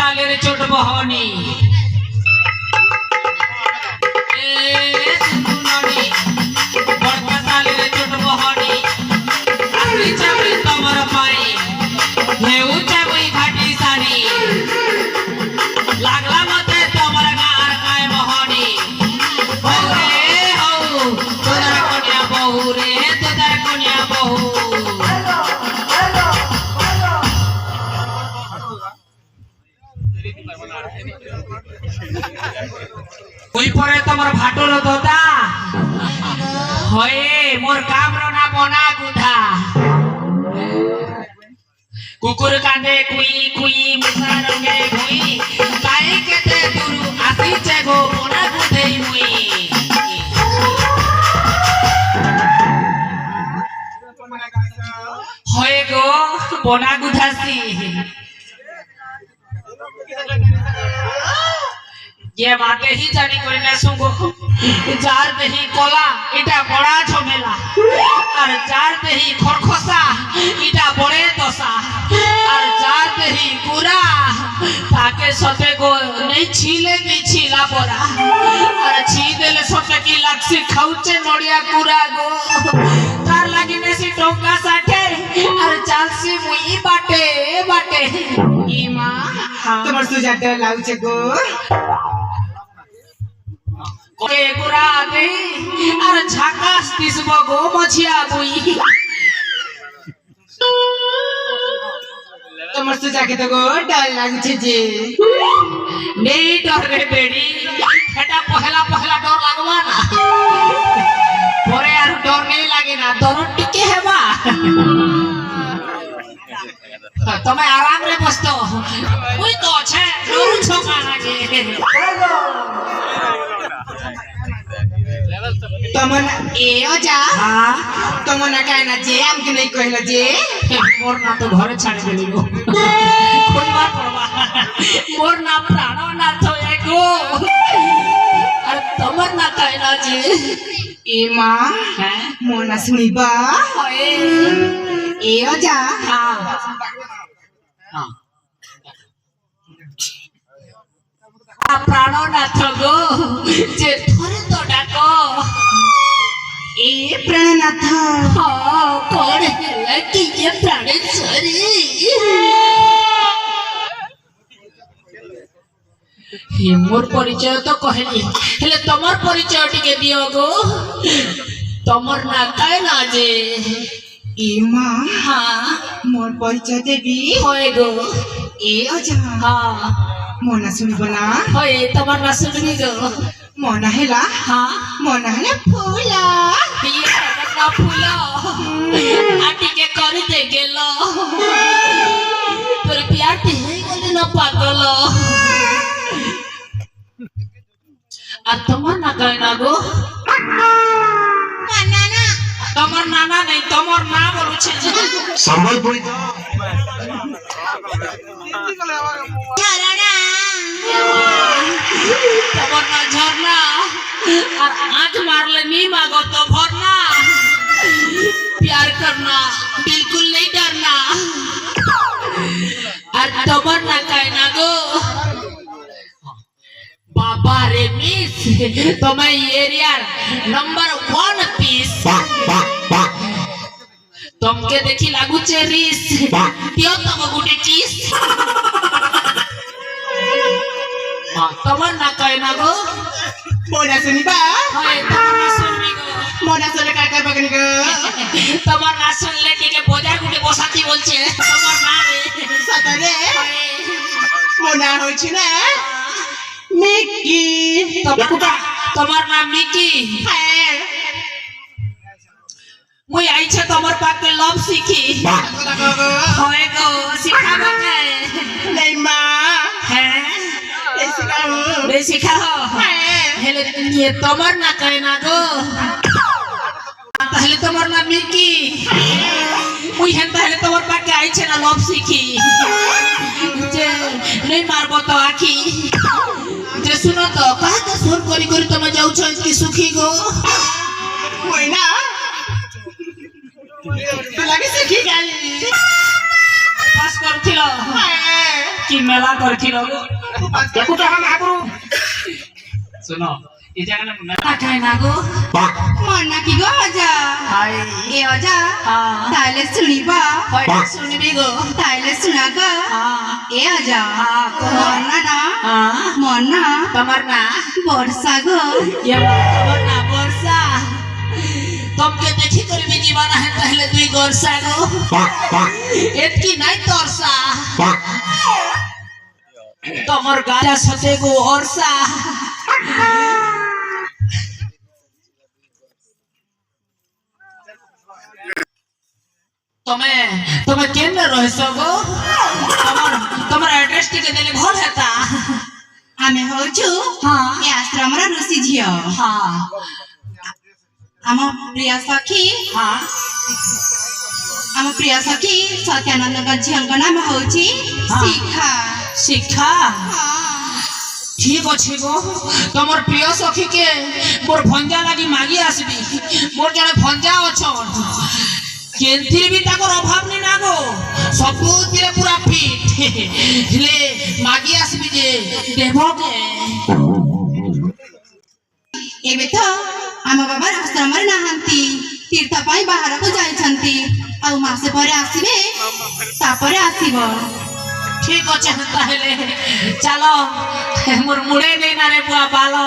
তালের ছোট বহনি বড় তালের ছোট বহনি আপনি চাবি তোমার পায়ে ঢেউ চাবি ঘাটি সারি লাগলা মতে তোমার গার গায়ে বহনি বৌরে হৌ তোদার কন্যা বহু রে তোদার কন্যা বহু ওই পরে তোমার ভাটর দাদা হয়ে মোর কামর না বনা গুধা কুকুর কাঁদে কুই কুই মুসা রঙে ভুই তাই কেতে দুরু আসিছে গো বনা গুধেই মুই হয়ে গো বনা গুধাসি ये बातें ही जानी कोई न सुंगो जार दही कोला इटा बड़ा झमेला और जार दही खरखसा इटा बड़े दशा और जार दही गुरा ताके सते गो नहीं छीले नहीं छीला बरा और छी देले सते की लाक्सी खाउचे नडिया गुरा गो तार लागी नेसी टोका साठे और चालसी मुई बाटे बाटे इमा তোমার সুজাটা লাউছে গো के गुरा दे और झाकास दिसबो गो मछिया बुई তোমার সুজাকে তো গো ডর লাগছে যে नहीं डर रे बेड़ी एटा पहला पहला डर लागबा ना परे आर डर नहीं लागे ना डर टिके हेबा तमे आराम रे बसतो ओई तो छे डर छोका लागे তমন এ অজা हां তমন কায়না যে আমকে নাই কইলা যে मोर ना तो घरे छाड़े देली गो कोई बात पड़वा मोर ना प्राणो ना तो एगो अरे तमर ना कहना जी এ মা हैं মোনা শুনিবা ओए এ অজা हां हां प्राणो ना तो गो जे थोरे तो डाको এ প্রাণনাথ हां कोण है कि ये प्राणेश्वरी हे मोर परिचय तो कहली हेले तमर परिचय टिके दियो गो तमर ना काय ना जे এ মা हां মোর পরিচয় দেবি होए गो এ অজা हां মোনা শুনিব না होए तमर ना सुनबी गो মোনা হেলা हां মোনা হেলা ফুলা ये ना फूलो आटी के करी दे गेलो तोर प्यार ते हे गले ना पागल आ तमर ना काय ना गो নানা तमर नाना नहीं तमर ना बोलू छे संबलपुरी ঝাড়া तमर ना झरना और आंख मारले नी मागो तो भरना प्यार करना बिल्कुल नहीं डरना और तमर ना काय ना गो बाबा रे मिस तुम्हें एरिया नंबर 1 पीस तुमके देखी लागू छे रिस दियो तम गुटे किस हां तमर ना काय ना गो মোনা শুনিবা होय तमर ना सुनबी गो মোনা শুনে কার কার বাগানি গো तमर ना सुनले टिके बोझा गुटे बसाती बोलछे तमर ना रे সাতারে होय মোনা হইছে না মিকি तमर नाम मिकी হ্যাঁ मुई आइछे तमर पाके लव सीखी होय गो सिखाबो के নাই মা हैं এই শিখাও बे सिखाओ হ্যাঁ हेले ये तमर ना कहे ना गो ताहले तमर ना मिकी मुई हेन ताहले तमर पाके आइछे ना लव सीखी जे नहीं मारबो तो आखी जे सुनो तो कहा तो सुन करी करी तमे जाउ छ कि सुखी गो কই না তো লাগে শিখি গেলি पास करथिलो হ্যাঁ কি মেলা করছিল গো দেখো তো हम आगरू শুনো এই জায়গাটা মেলা খায় না গো মনা কি গো অজা হাই এ অজা হ্যাঁ তাইলে শুনিবা কয়টা শুনবি গো তাইলে শোনাগ হ্যাঁ এ অজা হ্যাঁ মনা না হ্যাঁ মনা তোমার না বর্ষা গো তোমার না বর্ষা তোমকে দেখি করবি জীবন है তাহলে তুই বর্ষা গো এতকি নাই তরসা তোমার গাছা সাথে গো অর্ষা তুমি তুমি কেন রহিস গো তোমার এড্রেস টিকে দেলে ভাল হেতা আমি হଉଛୁ হ্যাঁ ଏ ଆଶ୍ରମର ଋଷି ଝିଅ হ্যাঁ ଆମ ପ୍ରିୟ ସଖୀ হ্যাঁ ଆମ ପ୍ରିୟ ସଖୀ ସତ୍ୟାନନ୍ଦଙ୍କ ଝିଅଙ୍କ ନାମ ହଉଛି ହଁ। ଶିଖା শিক্ষা ঠিক আছে গো তোমার প্রিয় সখীকে মোর ভঞ্জা লাগি মাগি আসবি মোর জনে ভঞ্জা অছন কেন্তির বি তাকর অভাব নি না গো ସବୁଥିରେ ପୁରା ফিট ହେଲେ ମାଗି ଆସିବି ଯେ ଦେବ କେ ଏବେ ତ ଆମ ବାବା ଆଶ୍ରମରେ ନାହାନ୍ତି ତୀର୍ଥ ପାଇଁ ବାହାରକୁ ଯାଇଛନ୍ତି ଆଉ ମାସେ ପରେ ଆସିବେ ତାପରେ ଆସିବ ঠিক আছে তাহলে চলো মোর মুড়ে নেই না রে বুয়া পালো